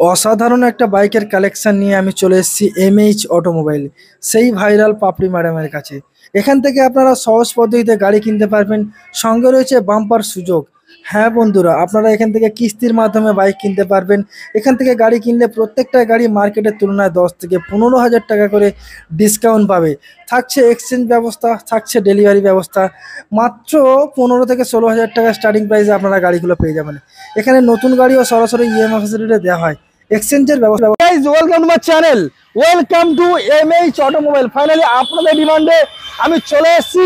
অসাধারণ একটা বাইকের কালেকশন নিয়ে আমি চলে এসেছি এমএইচ অটোমোবাইল, সেই ভাইরাল পাপড়ি ম্যাডামের কাছে। এখান থেকে আপনারা সহজ পদ্ধতিতে গাড়ি কিনতে পারবেন, সঙ্গে রয়েছে বাম্পার সুযোগ। হ্যাঁ বন্ধুরা, আপনারা এখান থেকে কিস্তির মাধ্যমে বাইক কিনতে পারবেন। এখান থেকে গাড়ি কিনলে প্রত্যেকটা গাড়ি মার্কেটের তুলনায় 10 থেকে 15 হাজার টাকা করে ডিসকাউন্ট পাবে। থাকছে এক্সচেঞ্জ ব্যবস্থা, থাকছে ডেলিভারি ব্যবস্থা। মাত্র 15 থেকে 16 হাজার টাকা স্টার্টিং প্রাইসে আপনারা গাড়িগুলো পেয়ে যাবেন। এখানে নতুন গাড়িও সরাসরি ইএমআই ফ্যাসিলিটি দেওয়া হয়, এক্সচেঞ্জের ব্যবস্থা। Guys, welcome to my channel, welcome to MH automobile. Finally আপনাদের ডিমান্ডে আমি চলে এসেছি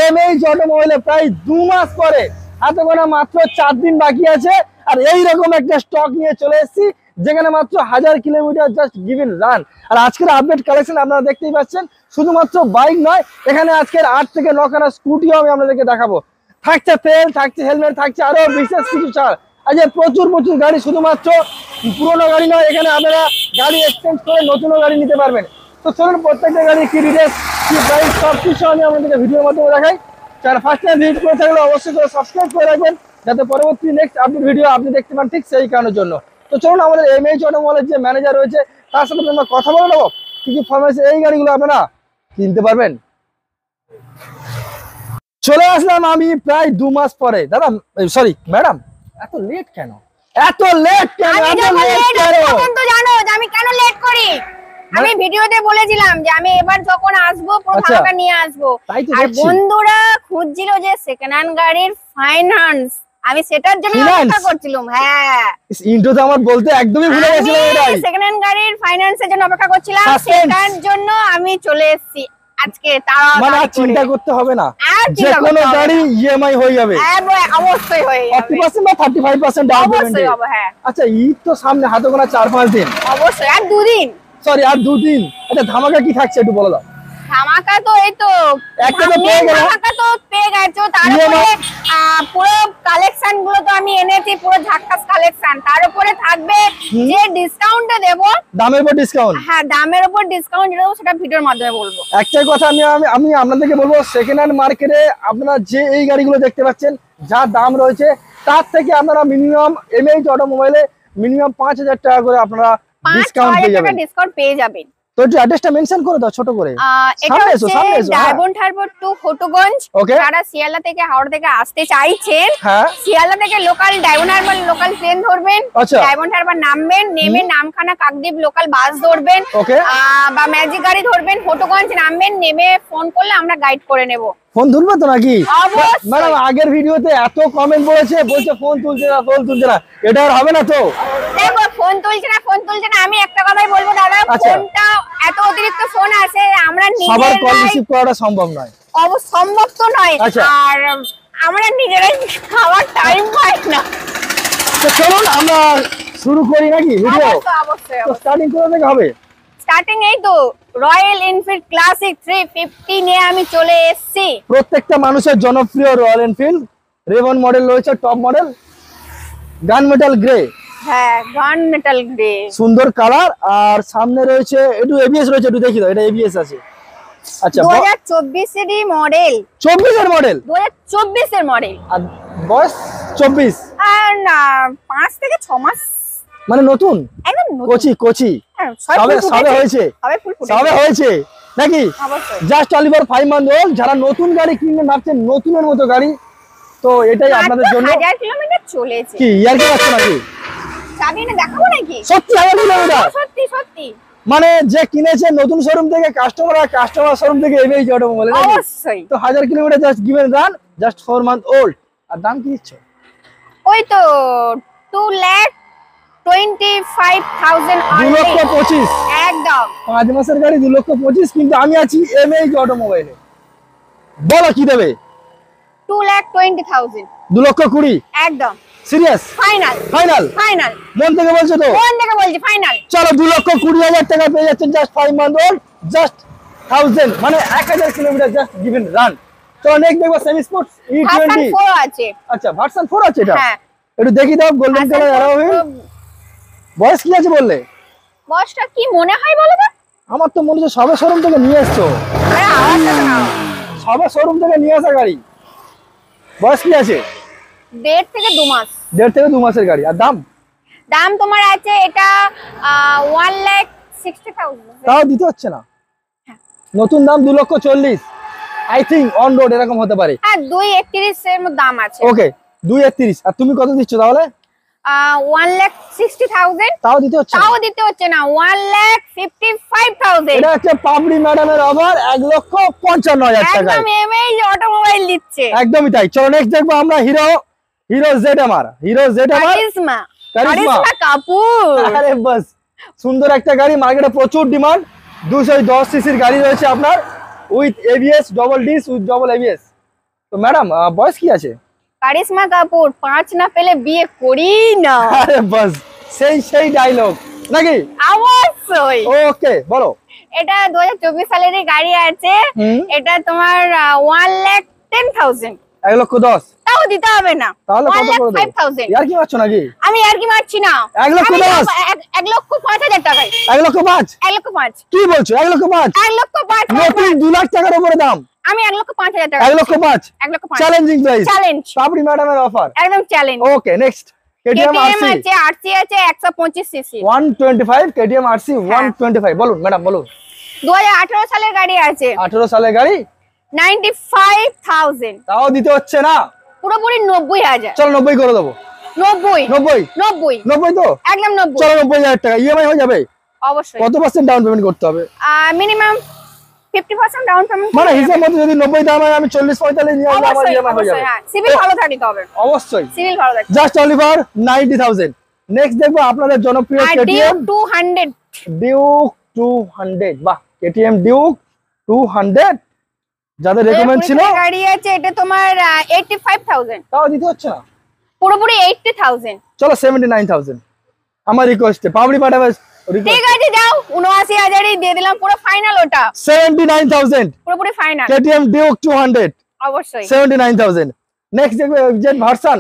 এমএইচ অটোমোবাইলে প্রায় 2 মাস পরে। হাতে গোনা মাত্র 4 দিন বাকি আছে, আর এইরকম একটা স্টক নিয়ে চলে এসেছি যেখানে মাত্র 1000 কিলোমিটার জাস্ট গিভেন রান। আর আজকের আপডেট কালেকশন আপনারা দেখতেই পাচ্ছেন, শুধুমাত্র বাইক নয়, এখানে আজকের 8 থেকে 9 খানা স্কুটিও আমি আপনাদেরকে দেখাবো। থাকছে তেল, থাকছে হেলমেট, থাকছে আরো বিশেষ কিছু ছাড়। আজ প্রচুর প্রচুর গাড়ি, শুধুমাত্র পুরোনো গাড়ি নয়, এখানে আপনারা গাড়ি এক্সচেঞ্জ করে নতুনও গাড়ি নিতে পারবেন। তো চলুন প্রত্যেকটা গাড়ি কি ডিটেলস, কি প্রাইস, সব কিছু আমি আপনাদেরকে ভিডিওর মাধ্যমে দেখাই। যারা ফার্স্ট টাইম ভিজিট করে থাকলে অবশ্যই করে সাবস্ক্রাইব করে রাখবেন, যাতে পরবর্তী নেক্সট আপডেট ভিডিও আপনি দেখতে পান ঠিক সেই কারণের জন্য। তো চলুন আমাদের এমএইচ অটোমোবাইলের যে ম্যানেজার রয়েছে তার সাথে আমরা কথা বলে নেবো কি কি ফরমেশন এই গাড়িগুলো আপনারা কিনতে পারবেন। চলে আসলাম আমি প্রায় 2 মাস পরে। দাদা, সরি ম্যাডাম, এত লেট কেন? এত লেট কেন? এখন তো জানো যে আমি কেন লেট করি। আমি ভিডিওতে বলেছিলাম যে আমি এবার যখন আসবো পুরো ধামাকা নিয়ে আসবো। আর বন্ধুরা খুঁজছিল যে সেকেন্ড হ্যান্ড গাড়ির ফাইন্যান্স, আমি সেটার জন্য অপেক্ষা করছিলাম। হ্যাঁ, ইন্ট্রো তো আমার বলতে একদমই ভুলে গেছিলাম। আমি সেকেন্ড হ্যান্ড গাড়ির ফাইন্যান্সের জন্য অপেক্ষা করছিলাম, সেটার জন্য আমি চলে এসেছি আজকে। মানে চিন্তা করতে হবে না, যে কোনো গাড়ি ইএমআই হয়ে যাবে। অবশ্যই হয়ে যাবে, 40% বা 35% ডাউন পেমেন্ট। হ্যাঁ। আচ্ছা, ঈদ তো সামনে, হাতে গোনা 4-5 দিন। অবশ্যই, আর 2 দিন। সরি, আর 2 দিন। আচ্ছা, ধামাকা কি থাকছে একটু বলো দাও। ধামাকা তো এই তো একটা তো পেয়ে গেল, ধামাকা তো পেয়ে গেছো। তারপরে পুরো কালেকশন গুলো তো আমি এনেছি, পুরো ঝাক্কাস কালেকশন। তার উপরে থাকবে যে ডিসকাউন্টটা দেব, দামের উপর ডিসকাউন্ট। হ্যাঁ, দামের উপর ডিসকাউন্ট দেব, সেটা ভিডিওর মাধ্যমে বলবো। একটাই কথা আমি আপনাদেরকে বলবো, সেকেন্ড হ্যান্ড মার্কেটে আপনারা যে এই গাড়িগুলো দেখতে পাচ্ছেন যা দাম রয়েছে, তার থেকে আপনারা মিনিমাম এমএইচ অটোমোবাইলে মিনিমাম 5000 টাকা করে আপনারা ডিসকাউন্ট পেয়ে যাবেন। তো একটু অ্যাড্রেসটা মেনশন করে দাও ছোট করে। এটা হচ্ছে ডায়মন্ড হারবার টু ফটোগঞ্জ। যারা শিয়ালদা থেকে হাওড়া থেকে আসতে চাইছেন, শিয়ালদা থেকে local diamond Harbour local train ধরবেন, ডায়মন্ড হারবার নামবেন, নেমে নামখানা কাকদ্বীপ লোকাল বাস ধরবেন বা ম্যাজিক গাড়ি ধরবেন, ফটোগঞ্জ নামবেন, নেমে ফোন করলে আমরা গাইড করে নেব। ফোন তুলবে তো নাকি ম্যাডাম? আগের ভিডিওতে এত কমেন্ট বলছে ফোন তুলছে না, ফোন তুলছে না, এটা আর হবে না তো? দেখো, ফোন তুলছে না, ফোন তুলছে না, আমি একটা কথাই বলবো দাদা, ফোনটা এত অতিরিক্ত ফোন আসে, আমরা সবার কল রিসিভ করাটা সম্ভব নয়। সম্ভব তো নয়, আর আমরা নিজেরাই খাওয়ার টাইম পাই না। তো চলুন আমরা শুরু করি নাকি ভিডিও? অবশ্যই। তো স্টার্টিং কোথা থেকে হবে? স্টার্টিং এই তো রয়্যাল এনফিল্ড ক্লাসিক 350 নিয়ে আমি চলে এসেছি। প্রত্যেকটা মানুষের জনপ্রিয় রয়্যাল এনফিল্ড রেভন মডেল রয়েছে, টপ মডেল, গান মেটাল গ্রে। হ্যাঁ, গান মেটাল গ্রে, সুন্দর কালার। আর সামনে রয়েছে একটু এবিএস রয়েছে, একটু দেখি দাও, এটা এবিএস আছে। আচ্ছা, 2024 এর মডেল। 24 এর মডেল? 2024 এর মডেল। আর বয়স 24? আর না, 5 থেকে 6 মাস, মানে নতুন, একদম নতুন, কোচি সবে হয়েছে নাকি? Just only for 5 month old. যারা নতুন গাড়ি কিনবে ভাবছেন, নতুনের মতো গাড়ি, তো এটাই আপনাদের জন্য। 1000 কিলোমিটার চলেছে। কি ইয়ার কি আছে নাকি? চাবি না দেখাবো নাকি? সত্যি 1000 কিলোমিটার? সত্যি সত্যি। মানে যে কিনেছে নতুন শোরুম থেকে, কাস্টমার শোরুম থেকে এমএইচ অটোমোবাইল, অবশ্যই। তো 1000 kilometre just given run, just 4 month old. আর দাম কি দিচ্ছ? ওই তো 2,25,000। 2,25,000 একদম। 5 মাসের গাড়ি 2,25,000। কিন্তু আমি আছি এমএইচ অটোমোবাইলে, বলো কি দেবে? 2,20,000। 2,20,000 একদম সিরিয়াস? Final final final. মন থেকে বলছো তো? মন থেকে বলছি ফাইনাল। চলো, 2,20,000 টাকা পেয়ে যাচ্ছেন জাস্ট 5 মান্থ ওল্ড, জাস্ট 1000, মানে 1000 কিলোমিটার জাস্ট গিভেন রান। তো নেক্সট দেখবো সেমি স্পোর্টস E20 আছে। আচ্ছা, ভার্সন 4 আছে এটা? হ্যাঁ, একটু দেখি দাও, গোল্ডেন কালার অ্যারোহিল। বয়স কি আছে বললে? বয়সটা কি মনে হয় বলো তো? আমার তো মনে হচ্ছে সবে শোরুম থেকে নিয়ে এসছো। আরে আওয়াজটা তো না, সবে শোরুম থেকে নিয়ে আসা গাড়ি। বয়স কি আছে? 1.5 থেকে 2 মাস। 1.5 থেকে 2 মাসের গাড়ি। আর দাম? দাম তোমার আছে এটা 60,000 তাও দিতে হচ্ছে না। নতুন দাম 2,40,000 আই থিংক অন রোড এরকম হতে পারে। হ্যাঁ 2,31 এর মধ্যে দাম আছে। ওকে 2,31। আর তুমি কত দিচ্ছ তাহলে? 1,60,000। তাও দিতে হচ্ছে না 1,55,000। এটা হচ্ছে পাপড়ি ম্যাডামের অফার 1,55,000 টাকা। একদম এমএইচ অটোমোবাইল দিচ্ছে। একদমই তাই। চলো নেক্সট দেখবো আমরা হিরো জেডএমআর। কারিশমা কাপুর। আরে বাস সুন্দর একটা গাড়ি, মার্কেটে প্রচুর ডিমান্ড। 210 সিসির গাড়ি রয়েছে আপনার, with ABS, double disc with double ABS. তো ম্যাডাম বয়স কি আছে? কারিশমা কাপুর 5 না পেলে বিয়ে করি না। আরে বাস সেই ডায়লগ নাকি? অবশ্যই। ওকে বলো। এটা 2024 সালেরই গাড়ি আছে। এটা তোমার 1,10,000। 1,10,000 তাও দিতে হবে না। তাহলে কত করে দেব? 1,05,000। ইয়ার কি মারছো নাকি? আমি আর কি মারছি না। 1,10,000 1,05,000 টাকায়। 1,05,000 1,05,000 কি বলছো? 1,05,000 1,05,000 নতুন 2 লাখ টাকার উপরে দাম। আমি 1,05,000 টাকা। 1,05,000 1,05,000 চ্যালেঞ্জিং প্রাইস। চ্যালেঞ্জ। পাপড়ি ম্যাডামের অফার। একদম challenge. Okay next KTM RC আছে, আরসি আছে 125 সিসি। 125 KTM RC 125। বলুন ম্যাডাম বলুন। 2018 সালের গাড়ি আছে। 18 সালের গাড়ি 95,000। তাও দিতে হচ্ছে না। পুরোপুরি 90,000। চলো 90 করে দেবো। 90 90 তো একদম 90। চলো 90,000 টাকা ইএমআই হয়ে যাবে। অবশ্যই। কত % ডাউন পেমেন্ট করতে হবে? Minimum 50% down payment. মানে হিসাব মতো যদি 90 দাম হয় আমি 40-45 নিয়ে আসলে আমার ইএমআই হয়ে যাবে। হ্যাঁ সিভিল ভালো থাকতে হবে। অবশ্যই সিভিল ভালো থাকতে। Just only for 90,000। নেক্সট দেখবো আপনাদের জনপ্রিয় কেটিএম ডিউক 200। বাহ কেটিএম ডিউক 200 যাদের রেকমেন্ড ছিল। গাড়ি আছে এটা তোমার 85,000। তাও দিতে হচ্ছে না। পুরোপুরি 80,000। চলো 79,000 আমার রিকোয়েস্টে পাবড়ি পাঠাবে। ঠিক আছে যাও 79,000 দিয়ে দিলাম পুরো ফাইনাল। ওটা 79,000 পুরোপুরি ফাইনাল। কেটিএম ডিউক 200 অবশ্যই 79,000। নেক্সট দেখবে এফজেড ভার্সন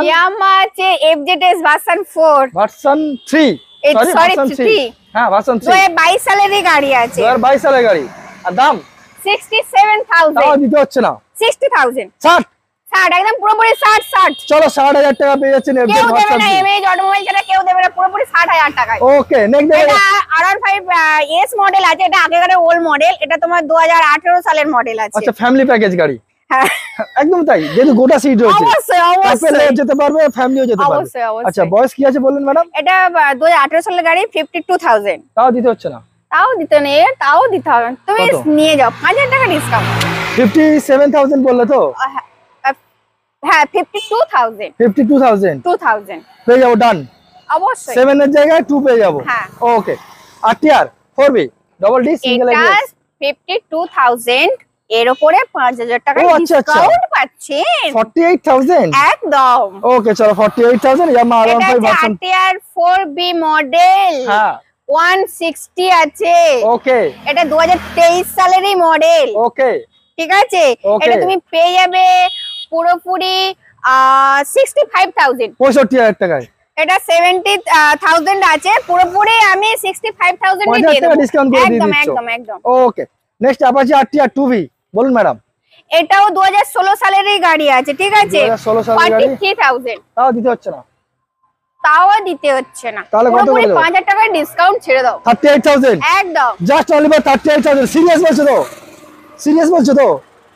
ইয়ামাহা আছে এফজেডএস ভার্সন 4 ভার্সন 3 সরি 3। হ্যাঁ ভার্সন 3 2022 সালেরই গাড়ি আছে। 2022 সালের গাড়ি। আর দাম 67,000। তাও দিতে হচ্ছে না। 60,000। 60 একদম পুরোপুরি 60। চলো 60,000 টাকা পেয়ে যাচ্ছেন এফজেড কেউ দেবে ভার্সন না। এমএইচ অটোমোবাইল যেটা কেউ দেবে না, পুরোপুরি 60,000 টাকায়। ওকে নেক্সট দেখবে এটা R15 এস মডেল আছে। এটা আগেকার ওল্ড মডেল। এটা তোমার 2018 সালের মডেল আছে। আচ্ছা ফ্যামিলি প্যাকেজ গাড়ি। হ্যাঁ একদম তাই, যেহেতু গোটা সিট রয়েছে। অবশ্যই কাপেলও যেতে পারবে, ফ্যামিলিও যেতে পারবে। অবশ্যই অবশ্যই। আচ্ছা বয়স কি আছে বললেন ম্যাডাম? এটা 2018 সালের গাড়ি 52,000। তাও দিতে হচ্ছে না। তাও দিতে নেই, তাও দিতে হবে। তুমি কত? নিয়ে যাও 5,000 টাকা ডিসকাউন্ট। 57,000 বললে তো? হ্যাঁ 52,000। 52,000 পেয়ে যাবো। ডান। অবশ্যই 7 এর জায়গায় 2 পেয়ে যাবো। হ্যাঁ okay RTR 4B double D single এটা এবিএস 52,000 এর উপরে 5,000 টাকা ডিসকাউন্ট পাচ্ছেন। 48,000 একদম। ওকে চলো 48,000 ইয়ামাহা R15 এটা ভার্সন। RTR 4B model. হ্যাঁ 160 আছে। ওকে এটা 2023 সালেরই মডেল। ওকে ঠিক আছে। এটা তুমি পেয়ে যাবে পুরোপুরি 65,000। 65,000 টাকায়। এটা 70,000 আছে। পুরোপুরি আমি 65,000 এ দিয়ে দেব। ডিসকাউন্ট করে দিয়ে একদম দিচ্ছ। একদম একদম। Okay next Apache RTR 2B বলুন ম্যাডাম। এটাও 2016 সালেরই গাড়ি আছে। ঠিক আছে 2016 সালের গাড়ি। 43,000। তাও দিতে হচ্ছে না। তাও দিতে হচ্ছে না। তাহলে কত করে দেব? 5,000 টাকা ডিসকাউন্ট ছেড়ে দাও। 38,000 একদম। Just only for 38,000। সিরিয়াস বলছো তো? সিরিয়াস বলছো তো?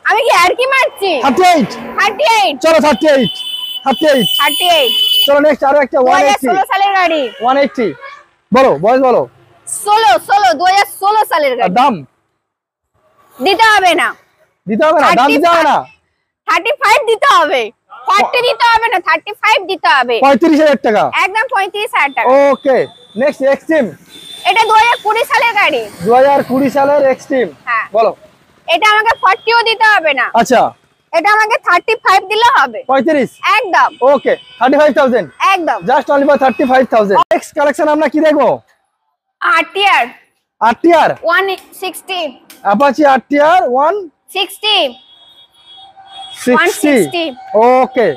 আমি কি আর কি মারছি? 38 চলো 38 চলো নেক্সট আরো একটা 2016 সালের গাড়ি 180 বলো বয়স বলো। 2016 সালের গাড়ি। দাম দিতে হবে না। দাম দিতে হবে না। 35 দিতে হবে। 40 দিতে হবে না, 35 দিতে হবে। 35,000 টাকা। একদম 35,000 টাকা। Okay next extreme. এটা 2020 সালের গাড়ি। 2020 সালের এক্সট্রিম। হ্যাঁ বলো। এটা আমাকে 40ও দিতে হবে না। আচ্ছা এটা আমাকে 35 দিলে হবে। 35 একদম। ওকে 35,000 একদম। Just only for 35,000। Next collection আমরা কি দেখবো? আরটিআর 160 অ্যাপাচি আরটিআর 160 160 ওকে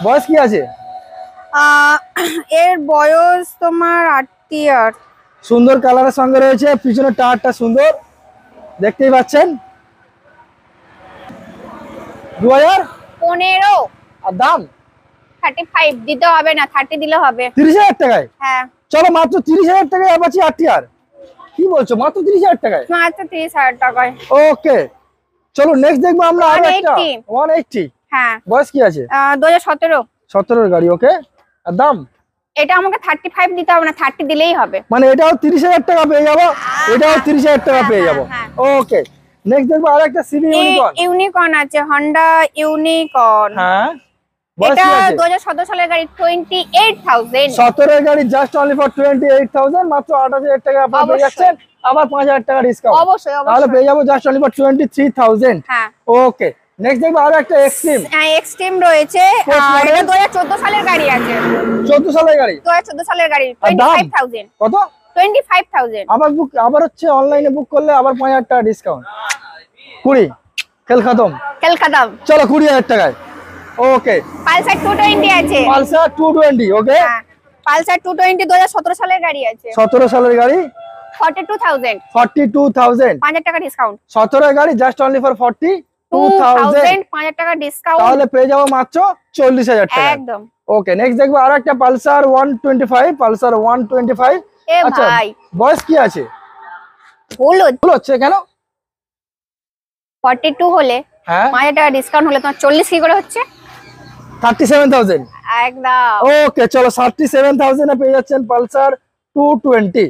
বয়স কি আছে? এর বয়স তোমার আরটিআর সুন্দর কালারের সঙ্গে রয়েছে, পিছনের টায়ারটা সুন্দর দেখতেই পাচ্ছেন। 2015 আর দাম 35 দিতে হবে না, 30 দিলে হবে। 30,000 টাকায়। হ্যাঁ চলো মাত্র 30,000 টাকায় অ্যাপাচি আরটিআর কি বলছো মাত্র 30,000 টাকায়? মাত্র 30,000 টাকায়। ওকে চলো নেক্সট দেখবো আমরা আরো একটা 180। হ্যাঁ বয়স কি আছে? 2017। 17 এর গাড়ি। ওকে আর দাম? এটা আমাকে 35 দিতে হবে না, 30 দিলেই হবে। মানে এটাও 30,000 টাকা পেয়ে যাবো, এটাও 30,000 টাকা পেয়ে যাবো। ওকে নেক্সট দেখবো আরো একটা সিবি ইউনিকর্ন আছে, হন্ডা ইউনিকর্ন। হ্যাঁ এটা 2017 সালের গাড়ি, 28,000। 17 এর গাড়ি জাস্ট অনলি ফর 28,000, মাত্র 28,000 টাকা আপনারা পেয়ে যাচ্ছেন, আবার 5,000 টাকা ডিসকাউন্ট। অবশ্যই তাহলে পেয়ে যাবো জাস্ট অনলি ফর 23,000। হ্যাঁ ওকে নেক্সট দেখবো আরো একটা এক্সট্রিম। হ্যাঁ এক্সট্রিম রয়েছে, আর এটা 2014 সালের গাড়ি আছে। 14 সালের গাড়ি? 2014 সালের গাড়ি, 25,000। কত? 25,000। আবার হচ্ছে অনলাইনে বুক করলে আবার 5,000 টাকা ডিসকাউন্ট। 20 খেল খতম। চলো 20,000 টাকায়। ওকে পালসার 220 আছে। পালসার 220। ওকে হ্যাঁ পালসার 220 2017 সালের গাড়ি আছে। 17 সালের গাড়ি 42,000। 42,000 5,000 টাকা ডিসকাউন্ট। 17 এর গাড়ি জাস্ট অনলি ফর 42,000, 5,000 টাকা ডিসকাউন্ট। তাহলে পেয়ে যাবো মাত্র 40,000 টাকা একদম। ওকে নেক্সট দেখবো আরো একটা পালসার 125। পালসার 125। আচ্ছা বয়স কি আছে? ভুল হচ্ছে কেন? 42 হলে 5,000 টাকা ডিসকাউন্ট হলে তোমার 40 কি করে হচ্ছে? 37,000। একদম। ওকে চলো 37,000 এ পেয়ে যাচ্ছেন পালসার 220।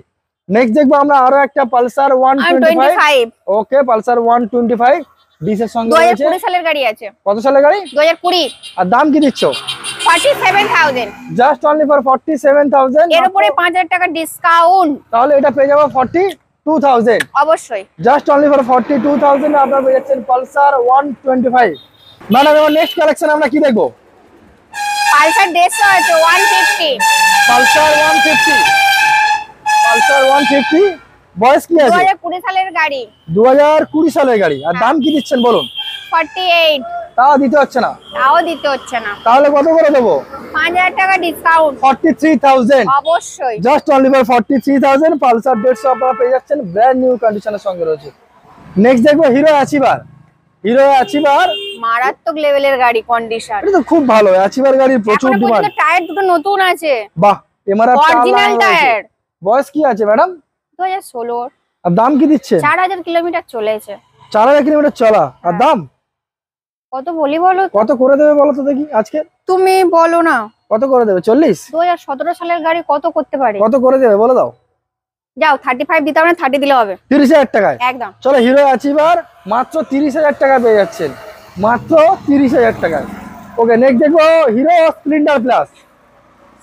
নেক্সট দেখবো আমরা আরো একটা পালসার 125। ওকে পালসার 125 ডিসের সঙ্গে রয়েছে। 2020 সালের গাড়ি আছে। কত সালের গাড়ি? 2020। আর দাম কি দিচ্ছ? 47,000। Just only for 47,000। এর উপরে 5,000 টাকা ডিসকাউন্ট, তাহলে এটা পেয়ে যাবো 42,000। অবশ্যই জাস্ট অনলি ফর 42,000 এ আপনারা পেয়ে যাচ্ছেন পালসার 125। ম্যাডাম এবার নেক্সট কালেকশন আমরা কি দেখবো? পালসার 150 আছে, 150। পালসার 150। পালসার 150 বয়স কি আছে? 2020 সালের গাড়ি। 2020 সালের গাড়ি। আর দাম কি দিচ্ছেন বলুন? 48। তাও দিতে হচ্ছে না? তাও দিতে হচ্ছে না। তাহলে কত করে দেবো? 5,000 টাকা ডিসকাউন্ট, 43,000। অবশ্যই জাস্ট অনলি ফর 43,000 পালসার 150 আপনারা পেয়ে যাচ্ছেন, ব্র্যান্ড নিউ কন্ডিশনের সঙ্গে রয়েছে। নেক্সট দেখবো হিরো অ্যাচিভার। হিরো অ্যাচিভার মারাত্মক লেভেলের গাড়ি, কন্ডিশন এটা তো খুব ভালো। অ্যাচিভার গাড়ির প্রচুর ডিমান্ড। টায়ার দুটো নতুন আছে। বাহ এমআরএফ অরিজিনাল টায়ার। বয়স কি আছে ম্যাডাম? 2016। আর দাম কি দিচ্ছে? 4,000 কিলোমিটার চলেছে। 4,000 কিলোমিটার চলা। আর দাম কত বলি বলো? কত করে দেবে বলো তো দেখি আজকে? তুমি বলো না কত করে দেবে? 40? 2017 সালের গাড়ি কত করতে পারে? কত করে দেবে বলে দাও? যাও 35 দিতে হবে না, 30 দিলে হবে। 30,000 টাকায় একদম। চলো হিরো অ্যাচিভার মাত্র 30,000 টাকা পেয়ে যাচ্ছেন, মাত্র 30,000 টাকায়। ওকে নেক্সট দেখবো hero Splendor plus.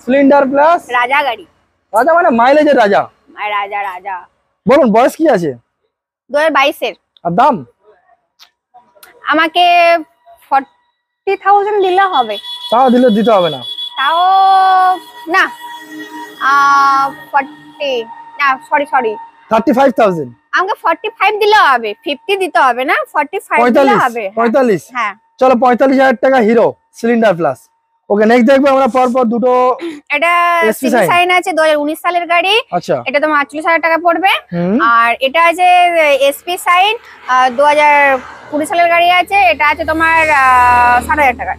Splendor plus রাজা গাড়ি। রাজা মানে মাইলেজের রাজা। রাজা রাজা। বলুন বয়স কি আছে? 2022 এর। আর দাম? আমাকে 40,000 দিলে হবে। তাও দিতে হবে না? তাও না 40 না, সরি 35,000। আমাকে 45 দিলে হবে, 50 দিতে হবে না, 45 দিলে হবে। 45। হ্যাঁ চলো 45,000 টাকা hero Splendor plus. Okay next দেখবো আমরা পরপর দুটো। এটা সিবি সাইন আছে, 2019 সালের গাড়ি। আচ্ছা এটা তোমার 48,000 টাকা পড়বে। আর এটা আছে এসপি সাইন, 2020 সালের গাড়ি আছে। এটা আছে তোমার 60,000 টাকা।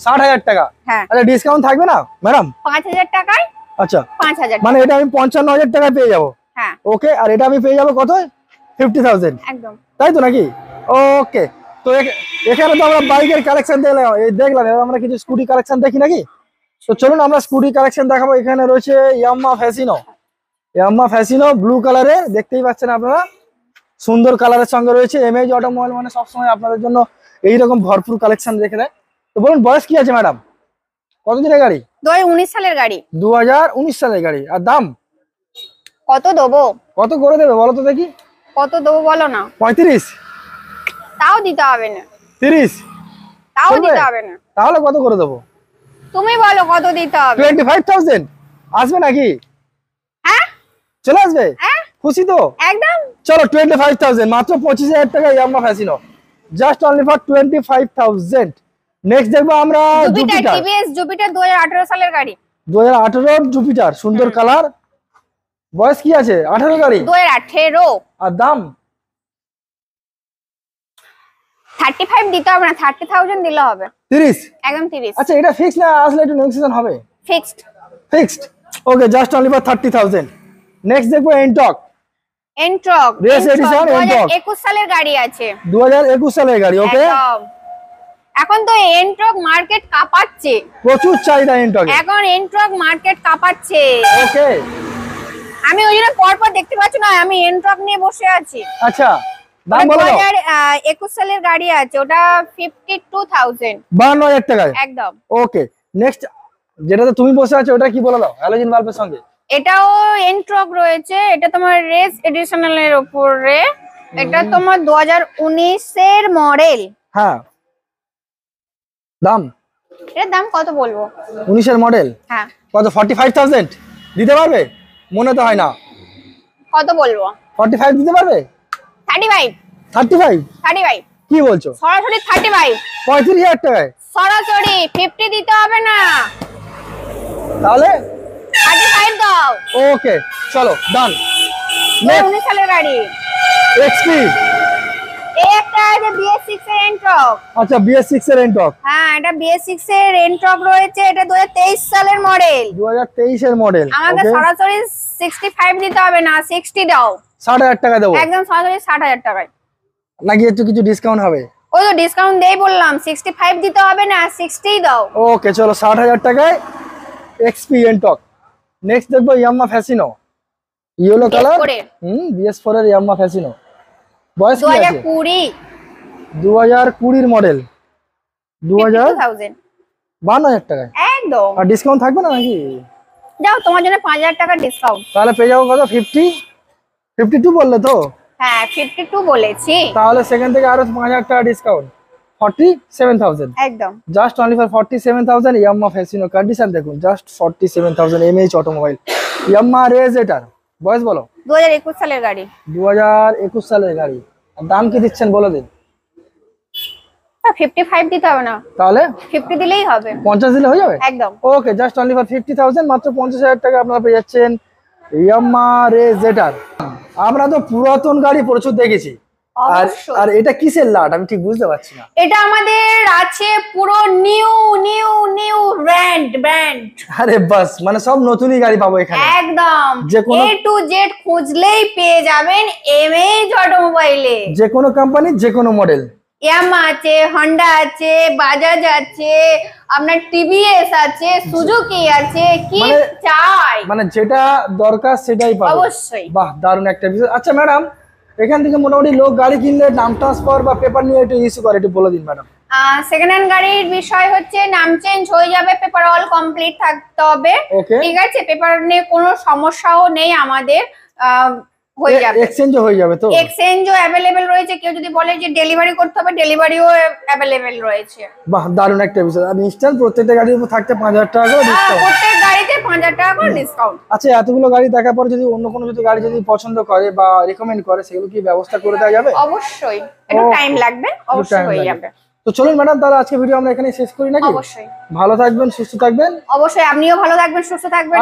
60,000 টাকা? হ্যাঁ। আচ্ছা ডিসকাউন্ট থাকবে না ম্যাডাম? 5,000 টাকায়। আচ্ছা 5,000 মানে এটা আমি 55,000 টাকায় পেয়ে যাবো। হ্যাঁ ওকে আর এটা আমি পেয়ে যাবো কত? 50,000। একদম তাই তো নাকি? ওকে তো এখানে তো আমরা বাইকের কালেকশন দেখলাম, এবার আমরা কিছু স্কুটি কালেকশন দেখি নাকি? তো চলুন আমরা স্কুটি কালেকশন দেখাবো। এখানে রয়েছে Yamaha Fascino. Yamaha Fascino blue কালারের, দেখতেই পাচ্ছেন আপনারা, সুন্দর কালারের সঙ্গে রয়েছে। এমএইচ অটোমোবাইল মানে সবসময় আপনাদের জন্য এইরকম ভরপুর কালেকশন রেখে দেয়। তো বলুন বয়স কি আছে ম্যাডাম? কতদিনের গাড়ি? 2019 সালের গাড়ি। 2019 সালের গাড়ি। আর দাম কত দেবো? কত করে দেবে বলো তো দেখি? কত দেবো বলো না? 35? তাও দিতে হবে না। 30? তাও দিতে হবে না। তাহলে কত করে দেবো? তুমি বলো কত দিতে হবে? 25,000 আসবে নাকি? হ্যাঁ চলে আসবে? হ্যাঁ খুশি তো? একদম। চলো 25,000 মাত্র 25,000 টাকা Yamaha Fascino, just only for 25,000। Next দেখবো আমরা জুপিটার, টিভিএস জুপিটার 2018 সালের গাড়ি। 2018 জুপিটার, সুন্দর কালার। বয়স কি আছে? 18 গাড়ি। 2018। আর দাম? 35 দিতে হবে না, 30,000 দিলে হবে। 30? একদম 30। আচ্ছা এটা ফিক্স না আসলে একটু নেগোসিয়েশন হবে? Fixed. Fixed. Okay just only for 30,000। Next দেখবো এনটক। এনট্রক রেস এডিশন এনট্রক 2021 সালের গাড়ি আছে। 2021 সালের গাড়ি। ওকে, এখন তো এনট্রক মার্কেট কাঁপাচ্ছে, প্রচুর চাহিদা এনট্রক, এখন এনট্রক মার্কেট কাঁপাচ্ছে। ওকে, আমি ওই জন্য পরপর দেখতে পাচ্ছ না, আমি এনট্রক নিয়ে বসে আছি। আচ্ছা, দাম বলো। 2021 সালের গাড়ি আছে, ওটা 52,000, 52,000 টাকায় একদম। ওকে, নেক্সট যেটাতে তুমি বসে আছো ওটা কি বলে দাও, হ্যালোজেন বাল্বের সঙ্গে। এটাও এনট্রক রয়েছে, এটা তোমার রেস এডিশনালের উপরে, এটা তোমার 2019 এর মডেল। হ্যাঁ, দাম, এর দাম কত বলবো? 19 এর মডেল, হ্যাঁ কত? 45,000 দিতে পারবে? মনে তো হয় না। কত বলবো? 45 দিতে পারবে? 35 35 কি বলছো? সরাসরি 35, 35,000 টাকায় সরাসরি 50 দিতে হবে না, তাহলে 35 দাও। ওকে, চলো ডান। 19 সালের গাড়ি এক্সপি, একটা আছে BS6 এর এনট্রক। আচ্ছা, BS6 এর এনট্রক। হ্যাঁ, এটা BS6 এর এনট্রক রয়েছে, এটা 2023 সালের মডেল। 2023 এর মডেল। আমাকে সরাসরি 65 দিতে হবে না, 60 দাও। 60,000 টাকা দেবো একদম সরাসরি 60,000 টাকায়। নাকি একটু কিছু ডিসকাউন্ট হবে? ওই তো ডিসকাউন্ট দেই বললাম, 65 দিতে হবে না, 60 দাও। ওকে, চলো 60,000 টাকায় এক্সপি এনট্রক। নেক্সট দেখবো Yamaha Fascino, yellow colour. BS4 এর ইয়ামাহা ফ্যাসিনো, বয়স কি আছে? 2020 এর মডেল, 52,000 টাকায় একদম। আর ডিসকাউন্ট থাকবে না নাকি? যাও, তোমার জন্য 5,000 টাকা ডিসকাউন্ট। তাহলে পেয়ে যাবো কত? 52 বললে তো? হ্যাঁ, 52 বলেছি। তাহলে সেখান থেকে আরো 5,000 টাকা ডিসকাউন্ট, 47,000 একদম। Just only for 47,000 Yamaha Fascino. Condition দেখুন, just 47,000 MH automobile, Yamaha Ray Z. এটার বয়স বলো? 2021 সালের গাড়ি। 2021 সালের গাড়ি। আর দাম কি দিচ্ছেন বলে দিন। 55 দিতে হবে না, তাহলে 50 দিলেই হবে। 50 দিলে হয়ে যাবে? একদম। ওকে, জাস্ট অনলি ফর 50,000, মাত্র 50,000 টাকা আপনারা পেয়ে যাচ্ছেন ইয়ামাহা রেজ। এটার আমরা তো পুরাতন গাড়ি প্রচুর দেখেছি, আর এটা কিসের লাট আমি ঠিক বুঝতে পারছি না। এটা আমাদের আছে পুরো নিউ নিউ নিউ ব্র্যান্ড। আরে বাস, মানে সব নতুনই গাড়ি পাবো এখানে একদম। A to Z খুঁজলেই পেয়ে যাবেন MH অটোমোবাইলে। যে কোনো কোম্পানি, যে কোনো মডেল। ইয়ামাহা আছে, হন্ডা আছে, বাজাজ আছে, আপনার TVS আছে, সুজুকি আছে, কি চাই মানে যেটা দরকার সেটাই পাবো অবশ্যই। বাহ, দারুণ একটা বিষয়। আচ্ছা ম্যাডাম, এখান থেকে মোটামুটি লোক গাড়ি কিনলে নাম ট্রান্সফার বা পেপার নিয়ে একটু ইস্যু করে, একটু বলে দিন ম্যাডাম। সেকেন্ড হ্যান্ড গাড়ির বিষয় হচ্ছে নাম চেঞ্জ হয়ে যাবে, পেপার অল কমপ্লিট থাকতে হবে, ঠিক আছে? পেপার নিয়ে কোনো সমস্যাও নেই আমাদের, হয়ে যাবে। এক্সচেঞ্জও হয়ে যাবে তো? এক্সচেঞ্জও अवेलेबल রয়েছে, কেউ যদি বলে যে ডেলিভারি করতে হবে, ডেলিভারিও अवेलेबल রয়েছে। বাহ, দারুণ একটা বিষয়। আর ইনস্ট্যান্ট প্রত্যেকটা গাড়ির উপর থাকতে 5,000 টাকা করে ডিসকাউন্ট। প্রত্যেক গাড়িতে 5,000 টাকা করে ডিসকাউন্ট। আচ্ছা, এতগুলো গাড়ি দেখার পর যদি অন্য কোনো গাড়ি যদি পছন্দ করে বা রিকমেন্ড করে, সেগুলো কি ব্যবস্থা করে দেওয়া যাবে? অবশ্যই, একটু টাইম লাগবে, অবশ্যই হয়ে যাবে। তো চলুন ম্যাডাম, তাহলে আজকে ভিডিও আমরা এখানে শেষ করি নাকি? অবশ্যই। ভালো থাকবেন, সুস্থ থাকবেন। অবশ্যই, আপনিও ভালো থাকবেন, সুস্থ থাকবেন।